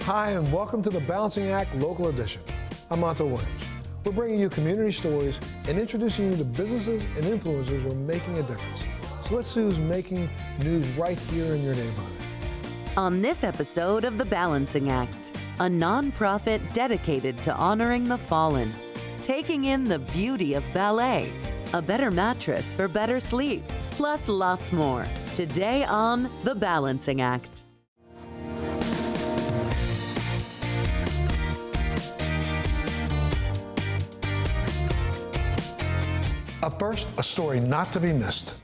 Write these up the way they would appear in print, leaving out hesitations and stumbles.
Hi, and welcome to the Balancing Act Local Edition. I'm Monto Williams. We're bringing you community stories and introducing you to businesses and influencers who are making a difference. So let's see who's making news right here in your neighborhood. On this episode of The Balancing Act, a nonprofit dedicated to honoring the fallen, taking in the beauty of ballet, a better mattress for better sleep, plus lots more. Today on The Balancing Act. Up first, a story not to be missed.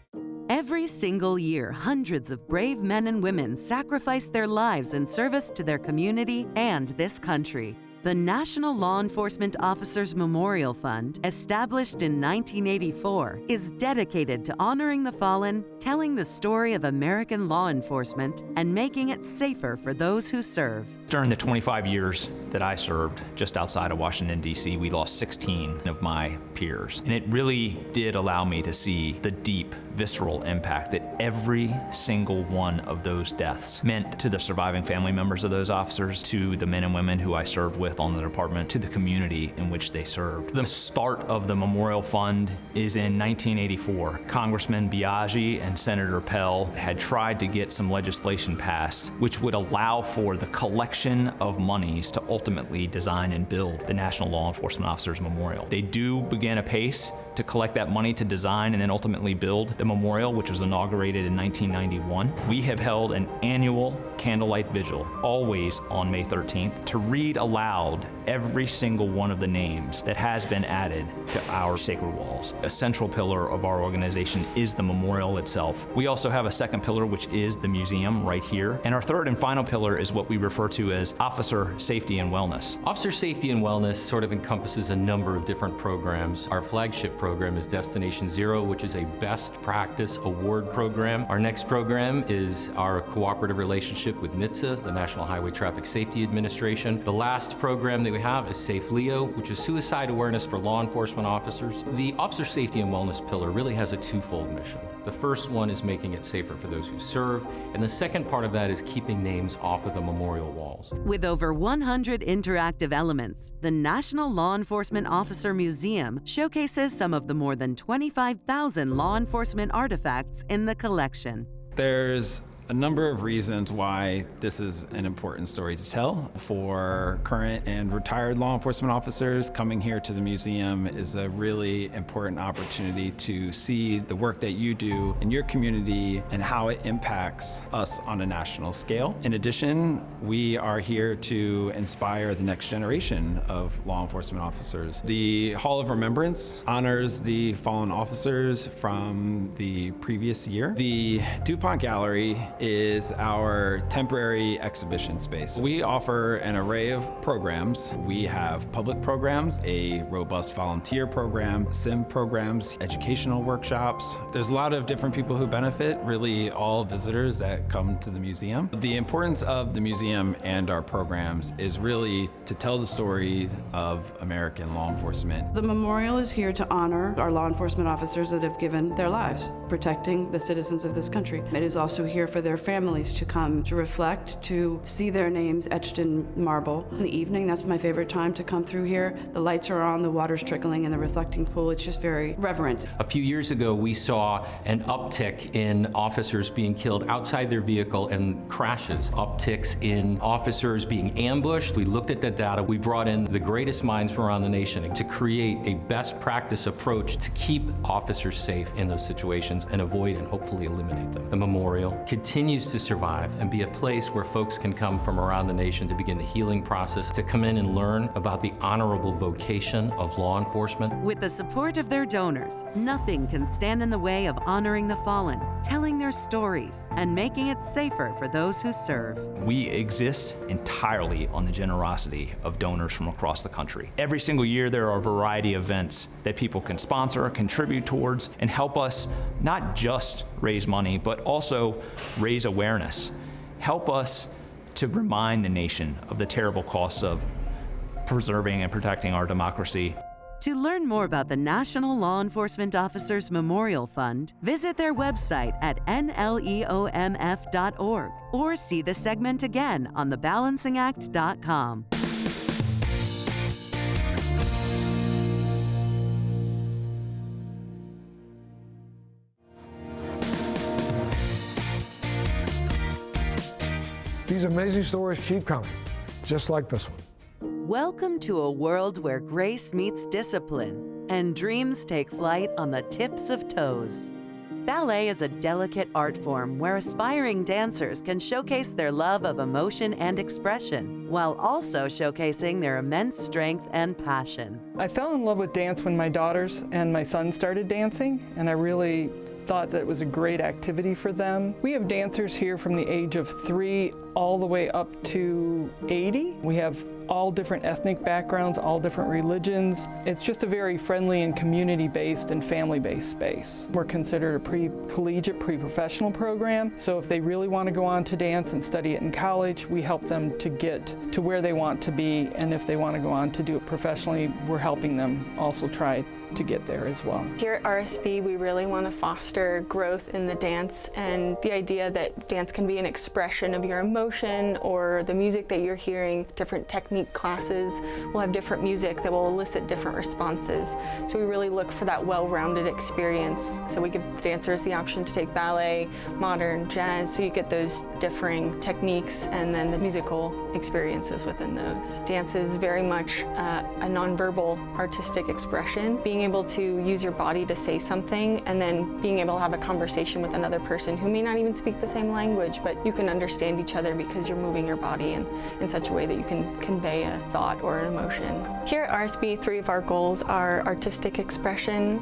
Every single year, hundreds of brave men and women sacrifice their lives in service to their community and this country. The National Law Enforcement Officers Memorial Fund, established in 1984, is dedicated to honoring the fallen, telling the story of American law enforcement, and making it safer for those who serve. During the 25 years that I served just outside of Washington, D.C., we lost 16 of my peers. And it really did allow me to see the deep, visceral impact that every single one of those deaths meant to the surviving family members of those officers, to the men and women who I served with on the department, to the community in which they served. The start of the Memorial Fund is in 1984. Congressman Biaggi and Senator Pell had tried to get some legislation passed which would allow for the collection of monies to ultimately design and build the National Law Enforcement Officers Memorial. They do begin apace to collect that money to design and then ultimately build the memorial, which was inaugurated in 1991. We have held an annual candlelight vigil, always on May 13th, to read aloud every single one of the names that has been added to our sacred walls. A central pillar of our organization is the memorial itself. We also have a second pillar, which is the museum right here. And our third and final pillar is what we refer to as officer safety and wellness. Officer safety and wellness sort of encompasses a number of different programs. Our flagship program is Destination Zero, which is a best practice award program. Our next program is our cooperative relationship with NHTSA, the National Highway Traffic Safety Administration. The last program that we have is Safe Leo, which is suicide awareness for law enforcement officers. The officer safety and wellness pillar really has a twofold mission. The first one is making it safer for those who serve, and the second part of that is keeping names off of the memorial walls. With over 100 interactive elements, the National Law Enforcement Officer Museum showcases some of the more than 25,000 law enforcement artifacts in the collection. There's a number of reasons why this is an important story to tell. For current and retired law enforcement officers, coming here to the museum is a really important opportunity to see the work that you do in your community and how it impacts us on a national scale. In addition, we are here to inspire the next generation of law enforcement officers. The Hall of Remembrance honors the fallen officers from the previous year. The DuPont Gallery is our temporary exhibition space. We offer an array of programs. We have public programs, a robust volunteer program, sim programs, educational workshops. There's a lot of different people who benefit, really all visitors that come to the museum. The importance of the museum and our programs is really to tell the story of American law enforcement. The memorial is here to honor our law enforcement officers that have given their lives protecting the citizens of this country. It is also here for their families to come, to reflect, to see their names etched in marble. In the evening, that's my favorite time to come through here. The lights are on, the water's trickling in the reflecting pool. It's just very reverent. A few years ago, we saw an uptick in officers being killed outside their vehicle and crashes, upticks in officers being ambushed. We looked at that data. We brought in the greatest minds from around the nation to create a best practice approach to keep officers safe in those situations and avoid and hopefully eliminate them. The memorial continues to survive and be a place where folks can come from around the nation to begin the healing process, to come in and learn about the honorable vocation of law enforcement. With the support of their donors, nothing can stand in the way of honoring the fallen, telling their stories, and making it safer for those who serve. We exist entirely on the generosity of donors from across the country. Every single year there are a variety of events that people can sponsor, contribute towards, and help us not just raise money, but also raise awareness. Help us to remind the nation of the terrible costs of preserving and protecting our democracy. To learn more about the National Law Enforcement Officers Memorial Fund, visit their website at nleomf.org or see the segment again on thebalancingact.com. These amazing stories keep coming, just like this one. Welcome to a world where grace meets discipline and dreams take flight on the tips of toes. Ballet is a delicate art form where aspiring dancers can showcase their love of emotion and expression, while also showcasing their immense strength and passion. I fell in love with dance when my daughters and my son started dancing, and I really thought that it was a great activity for them. We have dancers here from the age of 3 all the way up to 80. We have all different ethnic backgrounds, all different religions. It's just a very friendly and community-based and family-based space. We're considered a pre-collegiate, pre-professional program, so if they really want to go on to dance and study it in college, we help them to get to where they want to be, and if they want to go on to do it professionally, we're helping them also try to get there as well. Here at RSB, we really want to foster growth in the dance and the idea that dance can be an expression of your emotion or the music that you're hearing. Different technique classes will have different music that will elicit different responses. So we really look for that well-rounded experience. So we give the dancers the option to take ballet, modern, jazz, so you get those differing techniques and then the musical experiences within those. Dance is very much a nonverbal artistic expression. Being able to use your body to say something and then being able to have a conversation with another person who may not even speak the same language, but you can understand each other because you're moving your body in such a way that you can convey a thought or an emotion. Here at RSB, 3 of our goals are artistic expression,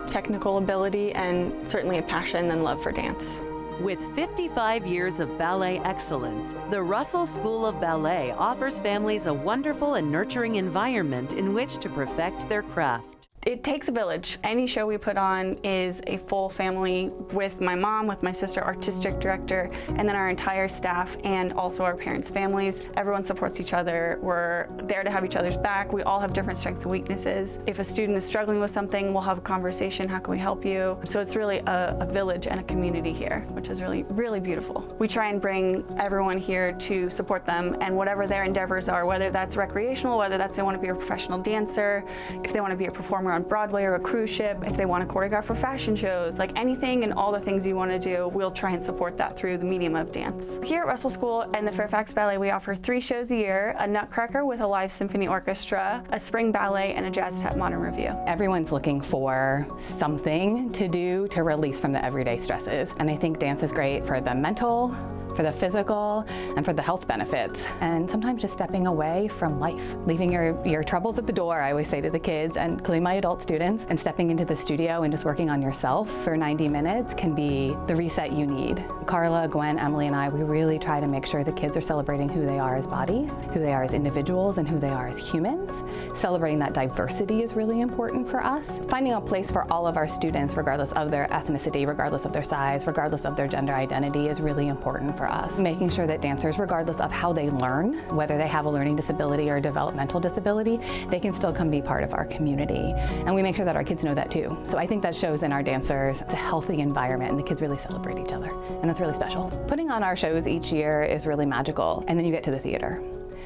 technical ability, and certainly a passion and love for dance. With 55 years of ballet excellence, the Russell School of Ballet offers families a wonderful and nurturing environment in which to perfect their craft. It takes a village. Any show we put on is a full family with my mom, with my sister, artistic director, and then our entire staff and also our parents' families. Everyone supports each other. We're there to have each other's back. We all have different strengths and weaknesses. If a student is struggling with something, we'll have a conversation. How can we help you? So it's really a village and a community here, which is really, really beautiful. We try and bring everyone here to support them and whatever their endeavors are, whether that's recreational, whether that's they want to be a professional dancer, if they want to be a performer on Broadway or a cruise ship, if they want to choreograph for fashion shows, like anything and all the things you want to do, we'll try and support that through the medium of dance. Here at Russell School and the Fairfax Ballet, we offer 3 shows a year: a Nutcracker with a live symphony orchestra, a spring ballet, and a jazz tap modern review. Everyone's looking for something to do to release from the everyday stresses. And I think dance is great for the mental, for the physical, and for the health benefits. And sometimes just stepping away from life, leaving your troubles at the door, I always say to the kids, and including my adult students, and stepping into the studio and just working on yourself for 90 minutes can be the reset you need. Carla, Gwen, Emily, and I, we really try to make sure the kids are celebrating who they are as bodies, who they are as individuals, and who they are as humans. Celebrating that diversity is really important for us. Finding a place for all of our students, regardless of their ethnicity, regardless of their size, regardless of their gender identity, is really important for us. Making sure that dancers, regardless of how they learn, whether they have a learning disability or a developmental disability, they can still come be part of our community. And we make sure that our kids know that too. So I think that shows in our dancers. It's a healthy environment and the kids really celebrate each other. And that's really special. Putting on our shows each year is really magical. And then you get to the theater,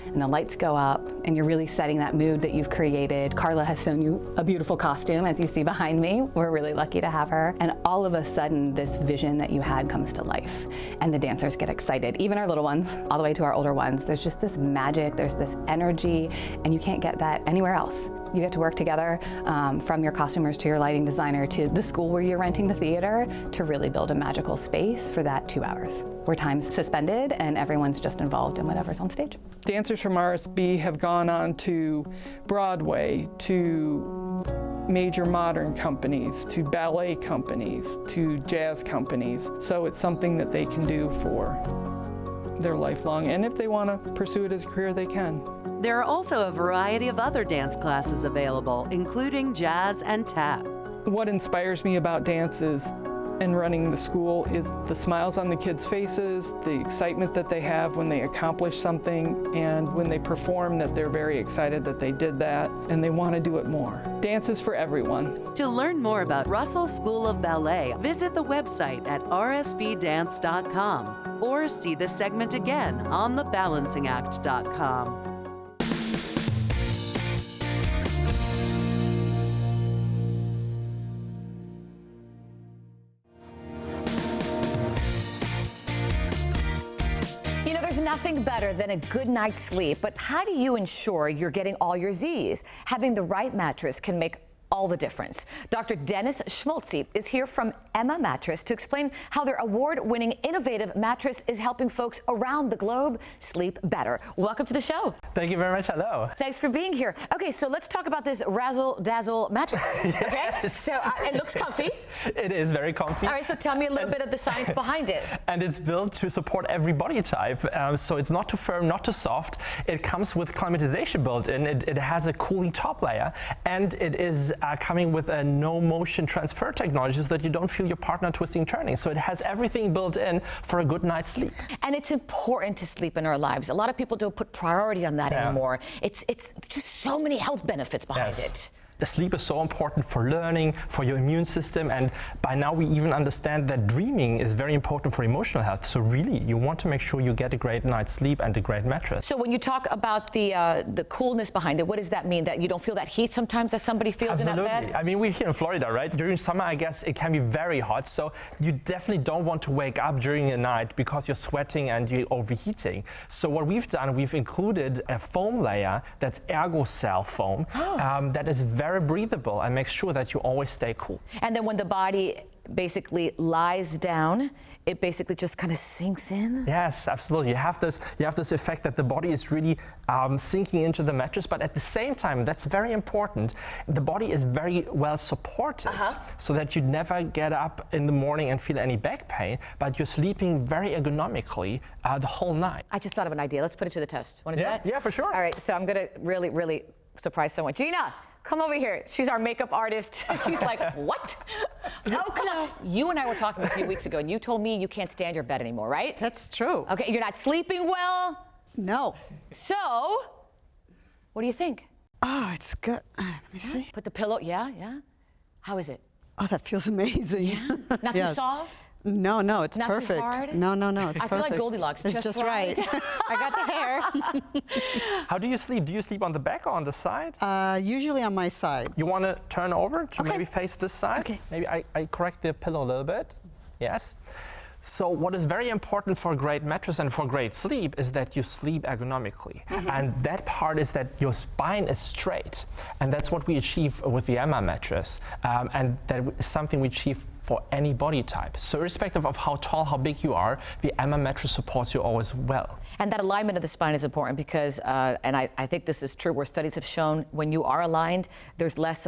and the lights go up, and you're really setting that mood that you've created. Carla has shown you a beautiful costume, as you see behind me. We're really lucky to have her. And all of a sudden, this vision that you had comes to life, and the dancers get excited. Even our little ones, all the way to our older ones. There's just this magic, there's this energy, and you can't get that anywhere else. You get to work together, from your costumers to your lighting designer to the school where you're renting the theater, to really build a magical space for that 2 hours, where time's suspended and everyone's just involved in whatever's on stage. Dancers from RSB have gone on to Broadway, to major modern companies, to ballet companies, to jazz companies. So it's something that they can do for their lifelong, and if they want to pursue it as a career, they can. There are also a variety of other dance classes available, including jazz and tap. What inspires me about dance is in running the school is the smiles on the kids' faces, the excitement that they have when they accomplish something, and when they perform that they're very excited that they did that and they want to do it more. Dance is for everyone. To learn more about Russell School of Ballet, visit the website at rsbdance.com or see this segment again on thebalancingact.com. You know, there's nothing better than a good night's sleep, but how do you ensure you're getting all your Z's? Having the right mattress can make all the difference. Dr. Dennis Schmaltzy is here from Emma Mattress to explain how their award-winning innovative mattress is helping folks around the globe sleep better. Welcome to the show. Thank you very much. Hello. Thanks for being here. Okay, so let's talk about this razzle-dazzle mattress. Okay, so it looks comfy. It is very comfy. All right, so tell me a little bit of the science behind it. And it's built to support every body type. So it's not too firm, not too soft. It comes with climatization built in. It has a cooling top layer, and it is coming with a no motion transfer technology so that you don't feel your partner twisting, turning. So it has everything built in for a good night's sleep. And it's important to sleep in our lives. A lot of people don't put priority on that anymore. It's just so many health benefits behind it. The sleep is so important for learning, for your immune system, and by now we even understand that dreaming is very important for emotional health. So really, you want to make sure you get a great night's sleep and a great mattress. So when you talk about the coolness behind it, what does that mean? That you don't feel that heat sometimes that somebody feels in that bed? I mean, we're here in Florida, right? During summer, I guess it can be very hot. So you definitely don't want to wake up during the night because you're sweating and you're overheating. So what we've done, we've included a foam layer that's ergo-cell foam that is very breathable and makes sure that you always stay cool. And then when the body basically lies down, it basically just kind of sinks in? Yes, absolutely. You have this effect that the body is really sinking into the mattress, but at the same time, that's very important, the body is very well supported so that you never get up in the morning and feel any back pain, but you're sleeping very ergonomically the whole night. I just thought of an idea. Let's put it to the test. Want to do that? Yeah, for sure. All right, so I'm going to really, really surprise someone. Gina! Come over here. She's our makeup artist. She's like, what? Oh, come on. You and I were talking a few weeks ago, and you told me you can't stand your bed anymore, right? That's true. Okay, you're not sleeping well? No. So, what do you think? Oh, it's good. Let me see. Put the pillow, yeah. How is it? Oh, that feels amazing. Yeah? Not too soft? No, it's not perfect. Too hard? No, it's perfect. I feel like Goldilocks. It's just right. I got the hair. How do you sleep? Do you sleep on the back or on the side? Usually on my side. You want to turn over to maybe face this side? Okay. Maybe I correct the pillow a little bit. Yes. So what is very important for a great mattress and for great sleep is that you sleep ergonomically. And that part is that your spine is straight. And that's what we achieve with the Emma mattress. And that is something we achieve for any body type. So irrespective of how tall, how big you are, the Emma mattress supports you always well. And that alignment of the spine is important because, and I think this is true, where studies have shown when you are aligned, there's less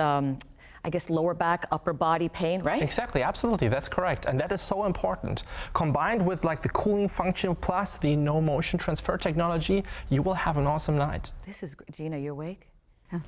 I guess lower back, upper body pain, right? Exactly, absolutely, that's correct. And that is so important. Combined with like the cooling function plus the no motion transfer technology, you will have an awesome night. This is, Gina, you awake? I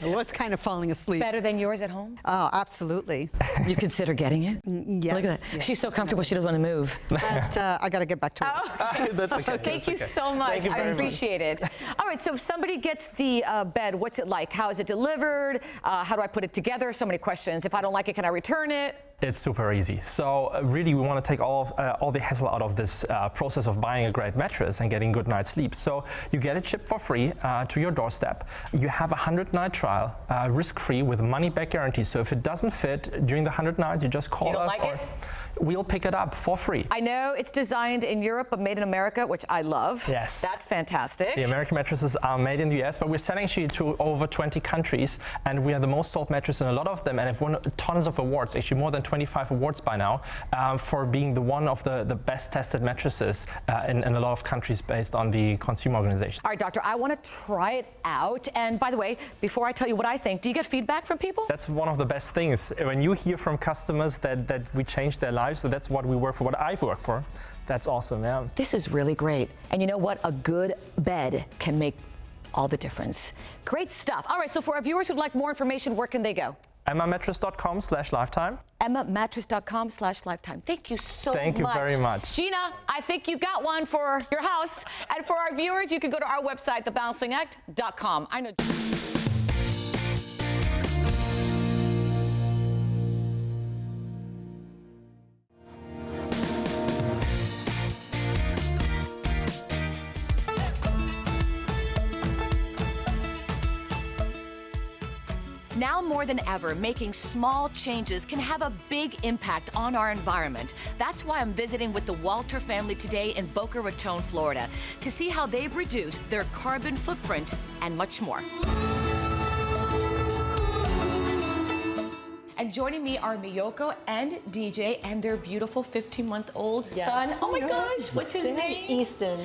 was kind of falling asleep. Better than yours at home? Oh, absolutely. You consider getting it? Yes. Look at that. Yes. She's so comfortable, she doesn't want to move. But I got to get back to work. That's okay. Thank you so much. I appreciate it. All right, so if somebody gets the bed, what's it like? How is it delivered? How do I put it together? So many questions. If I don't like it, can I return it? It's super easy. So really, we want to take all the hassle out of this process of buying a great mattress and getting good night's sleep. So you get it shipped for free to your doorstep. You have a 100-night trial, risk-free with money-back guarantee. So if it doesn't fit during the 100 nights, you just call us. You don't like it? We'll pick it up for free. I know it's designed in Europe but made in America, which I love. Yes. That's fantastic. The American mattresses are made in the US, but we're selling actually to over 20 countries, and we are the most sold mattress in a lot of them, and have won tons of awards, actually more than 25 awards by now, for being the one of the best tested mattresses in a lot of countries based on the consumer organization. All right, doctor, I want to try it out. And by the way, before I tell you what I think, do you get feedback from people? That's one of the best things. When you hear from customers that we changed their lives, so that's what we work for, what I've worked for. That's awesome, yeah. This is really great. And you know what? A good bed can make all the difference. Great stuff. All right, so for our viewers who'd like more information, where can they go? EmmaMattress.com/lifetime. EmmaMattress.com/lifetime. Thank you so much. Thank you very much. Gina, I think you got one for your house. And for our viewers, you can go to our website, thebalancingact.com. I know. Now more than ever, making small changes can have a big impact on our environment. That's why I'm visiting with the Walter family today in Boca Raton, Florida, to see how they've reduced their carbon footprint and much more. And joining me are Miyoko and DJ and their beautiful 15-month-old son. Oh my gosh, what's his name? Easton.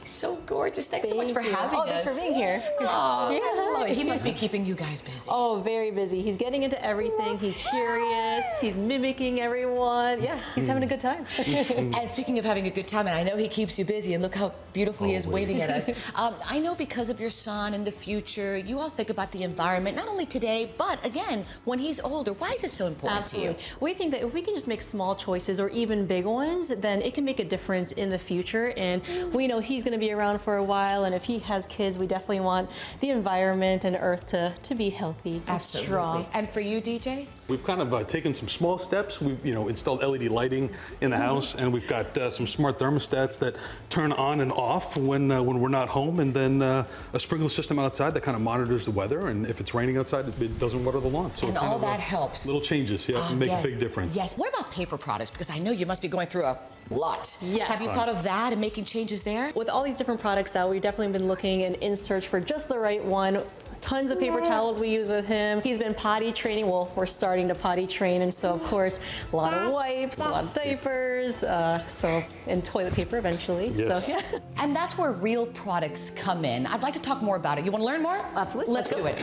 He's so gorgeous. Thanks so much for having us. Thanks for being here. Oh, yeah. I love it. He must be keeping you guys busy. Oh, very busy. He's getting into everything. He's curious. He's mimicking everyone. Yeah, he's having a good time. And speaking of having a good time, and I know he keeps you busy, and look how beautiful he is waving at us. I know because of your son and the future, you all think about the environment, not only today, but again, when he's older. Why is it so important to you? We think that if we can just make small choices or even big ones, then it can make a difference in the future. And we know he's going to be around for a while, and if he has kids, we definitely want the environment and Earth to be healthy and strong. And for you, DJ? We've kind of taken some small steps. We've installed LED lighting in the house, and we've got some smart thermostats that turn on and off when we're not home, and then a sprinkler system outside that kind of monitors the weather, and if it's raining outside, it doesn't water the lawn. So and all that helps. Little changes, make a big difference. Yes. What about paper products? Because I know you must be going through a lot. Yes. Have you thought of that and making changes there? With all these different products out, we've definitely been looking and in search for just the right one. Tons of paper towels we use with him. He's been potty training. Well, we're starting to potty train, and so of course a lot of wipes, a lot of diapers, and toilet paper eventually. Yes. So yeah. And that's where real products come in. I'd like to talk more about it. You want to learn more? Absolutely. Let's do it.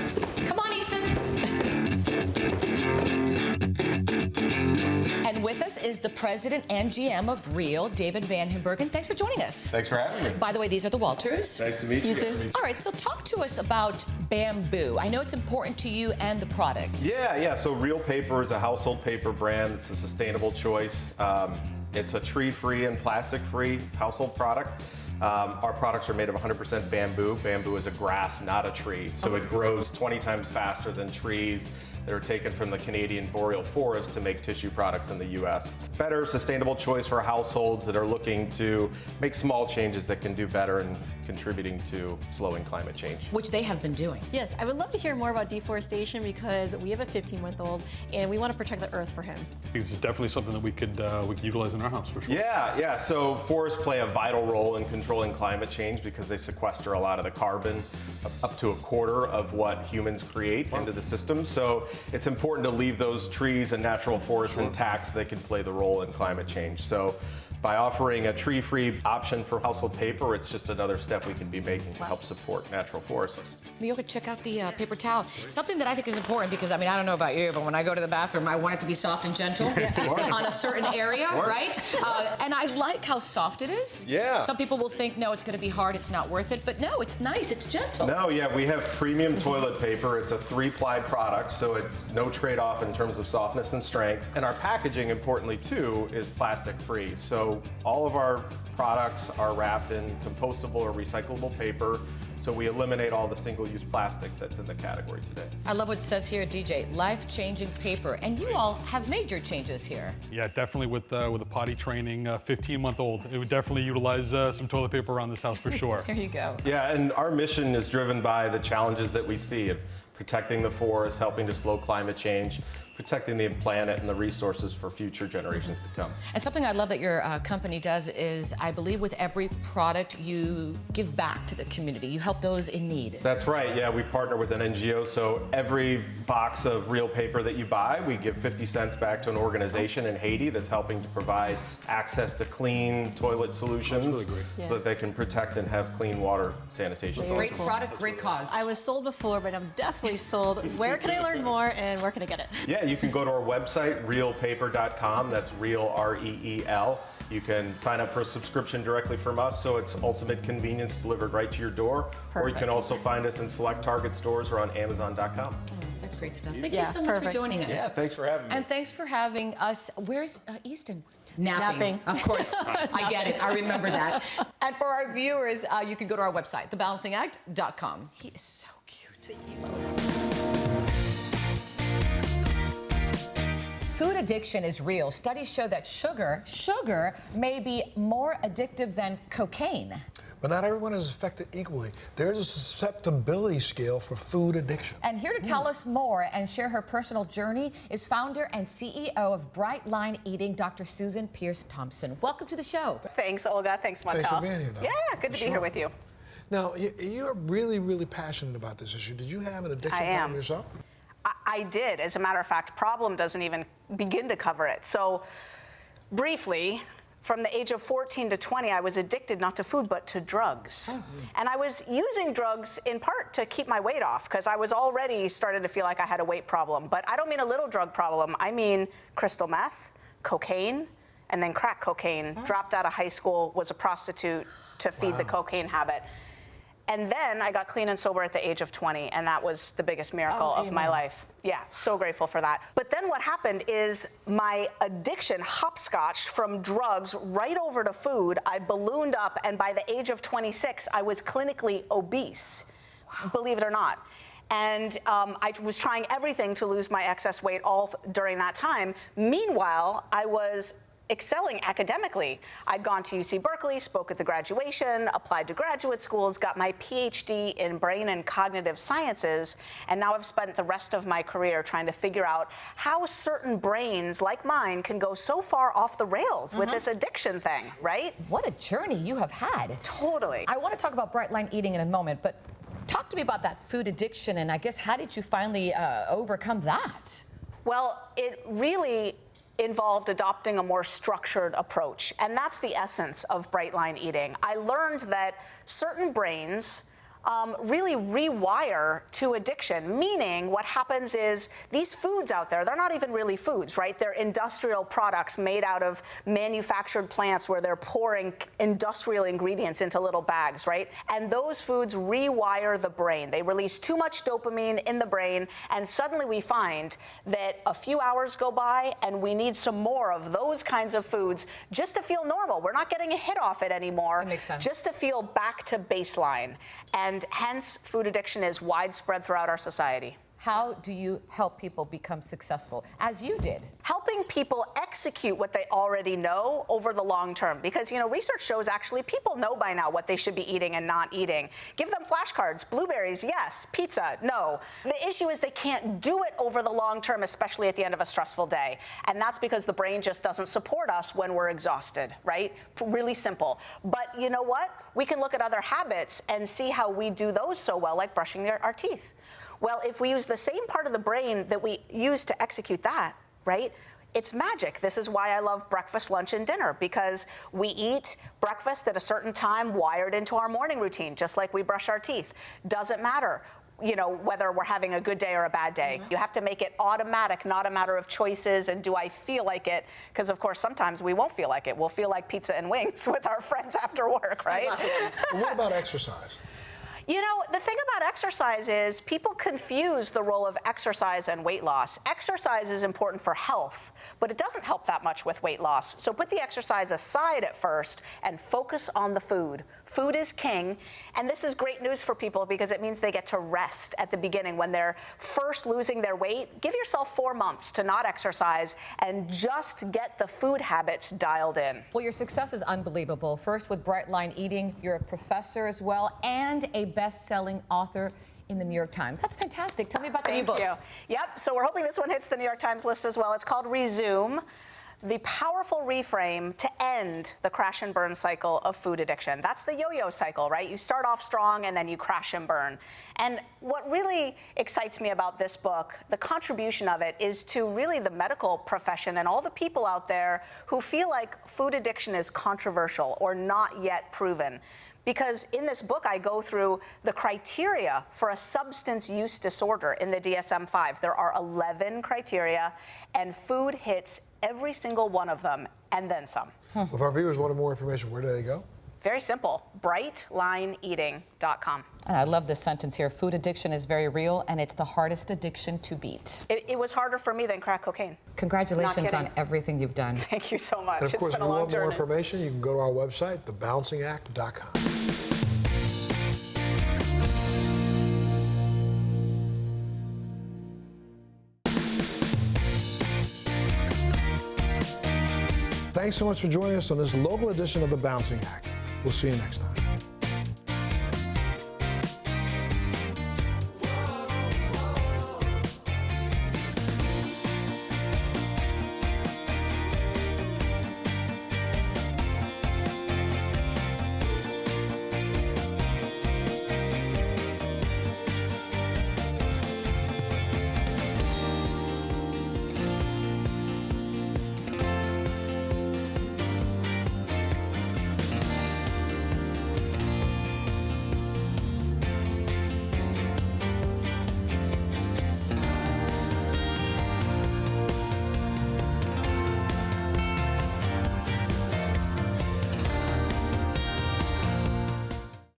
Come on, Easton. And with us is the president and GM of Real, David Van Himbergen. Thanks for joining us. Thanks for having me. By the way, these are the Walters. Nice to meet you. You too. All right, so talk to us about bamboo. I know it's important to you and the product. Yeah. So Real Paper is a household paper brand. It's a sustainable choice. It's a tree-free and plastic-free household product. Our products are made of 100% bamboo. Bamboo is a grass, not a tree. So it grows 20 times faster than trees that are taken from the Canadian boreal forest to make tissue products in the U.S. Better, sustainable choice for households that are looking to make small changes that can do better in contributing to slowing climate change. Which they have been doing. Yes, I would love to hear more about deforestation because we have a 15-month-old and we want to protect the Earth for him. This is definitely something that we could utilize in our house for sure. Yeah. So forests play a vital role in controlling climate change because they sequester a lot of the carbon, up to a quarter of what humans create into the system. So it's important to leave those trees and natural forests intact so they can play the role in climate change. So by offering a tree-free option for household paper, it's just another step we can be making to help support natural forests. Miyoko, check out the paper towel. Something that I think is important because, I don't know about you, but when I go to the bathroom, I want it to be soft and gentle on a certain area, right? And I like how soft it is. Yeah. Some people will think, no, it's going to be hard, it's not worth it. But no, it's nice, it's gentle. No, we have premium toilet paper. It's a 3-ply product, so it's no trade-off in terms of softness and strength. And our packaging, importantly, too, is plastic-free. So all of our products are wrapped in compostable or recyclable paper, so we eliminate all the single-use plastic that's in the category today. I love what it says here, DJ, life-changing paper. And you all have major changes here. Yeah, definitely with a potty training 15-month-old. It would definitely utilize some toilet paper around this house for sure. There you go. Yeah, and our mission is driven by the challenges that we see of protecting the forest, helping to slow climate change, protecting the planet and the resources for future generations to come. And something I love that your company does is, I believe with every product, you give back to the community. You help those in need. That's right, yeah, we partner with an NGO, so every box of Real Paper that you buy, we give 50 cents back to an organization in Haiti that's helping to provide access to clean toilet solutions so that they can protect and have clean water sanitation. Great product, great cause. I was sold before, but I'm definitely sold. Where can I learn more and where can I get it? Yeah, you can go to our website, realpaper.com. That's real, R-E-E-L. You can sign up for a subscription directly from us, so it's ultimate convenience delivered right to your door. Or you can also find us in select Target stores or on Amazon.com. That's great stuff. Thank Yeah, you so much perfect. for joining us. Yeah, thanks for having me. And thanks for having us. Where's Easton? Napping. Of course. I get it. I remember that. And for our viewers, you can go to our website, thebalancingact.com. He is so cute. Food addiction is real. Studies show that sugar may be more addictive than cocaine. But not everyone is affected equally. There's a susceptibility scale for food addiction. And here to tell us more and share her personal journey is founder and CEO of Bright Line Eating, Dr. Susan Pierce Thompson. Welcome to the show. Thanks, Olga. Thanks, Montel. Thanks for being here, Doc. Yeah, good to be here with you. Now, you're really, really passionate about this issue. Did you have an addiction problem yourself? I did. As a matter of fact, problem doesn't even begin to cover it. So, briefly, from the age of 14 to 20, I was addicted not to food, but to drugs. And I was using drugs in part to keep my weight off, because I was already starting to feel like I had a weight problem. But I don't mean a little drug problem. I mean crystal meth, cocaine, and then crack cocaine. Dropped out of high school, was a prostitute to feed the cocaine habit. And then I got clean and sober at the age of 20, and that was the biggest miracle of my life. Yeah, so grateful for that. But then what happened is my addiction hopscotched from drugs right over to food. I ballooned up, and by the age of 26, I was clinically obese, believe it or not. And I was trying everything to lose my excess weight all during that time. Meanwhile, I was excelling academically. I'd gone to UC Berkeley, spoke at the graduation, applied to graduate schools, got my PhD in brain and cognitive sciences, and now I've spent the rest of my career trying to figure out how certain brains like mine can go so far off the rails with this addiction thing, right? What a journey you have had. Totally. I want to talk about Bright Line Eating in a moment, but talk to me about that food addiction, and I guess how did you finally overcome that? Well, it really involved adopting a more structured approach. And that's the essence of Bright Line Eating. I learned that certain brains really rewire to addiction, meaning what happens is these foods out there, they're not even really foods, right? They're industrial products made out of manufactured plants where they're pouring industrial ingredients into little bags, right? And those foods rewire the brain. They release too much dopamine in the brain, and suddenly we find that a few hours go by and we need some more of those kinds of foods just to feel normal. We're not getting a hit off it anymore. That makes sense. Just to feel back to baseline. And hence, food addiction is widespread throughout our society. How do you help people become successful, as you did? Helping people execute what they already know over the long term. Because, you know, research shows actually people know by now what they should be eating and not eating. Give them flashcards, blueberries, yes, pizza, no. The issue is they can't do it over the long term, especially at the end of a stressful day. And that's because the brain just doesn't support us when we're exhausted, right? Really simple. But you know what? We can look at other habits and see how we do those so well, like brushing our teeth. Well, if we use the same part of the brain that we use to execute that, right, it's magic. This is why I love breakfast, lunch, and dinner, because we eat breakfast at a certain time wired into our morning routine, just like we brush our teeth. Doesn't matter, you know, whether we're having a good day or a bad day. You have to make it automatic, not a matter of choices and do I feel like it? Because, of course, sometimes we won't feel like it. We'll feel like pizza and wings with our friends after work, right? What about exercise? You know, the thing about exercise is people confuse the role of exercise and weight loss. Exercise is important for health, but it doesn't help that much with weight loss. So put the exercise aside at first and focus on the food. Food is king, and this is great news for people because it means they get to rest at the beginning when they're first losing their weight. Give yourself 4 months to not exercise and just get the food habits dialed in. Well, your success is unbelievable. First with Bright Line Eating, you're a professor as well, and a best-selling author in the New York Times. That's fantastic. Tell me about the new book. Thank you. Yep, so we're hoping this one hits the New York Times list as well. It's called Resume: The Powerful Reframe to End the Crash and Burn Cycle of Food Addiction. That's the yo-yo cycle, right? You start off strong and then you crash and burn. And what really excites me about this book, the contribution of it, is to really the medical profession and all the people out there who feel like food addiction is controversial or not yet proven. Because in this book, I go through the criteria for a substance use disorder in the DSM-5. There are 11 criteria, and food hits every single one of them, and then some. If our viewers wanted more information, where do they go? Very simple, brightlineeating.com. And I love this sentence here. Food addiction is very real, and it's the hardest addiction to beat. It was harder for me than crack cocaine. Congratulations on everything you've done. Thank you so much. And of course, it's if been you a long want more journey. information, you can go to our website, thebalancingAct.com. Thanks so much for joining us on this local edition of The Balancing Act. We'll see you next time.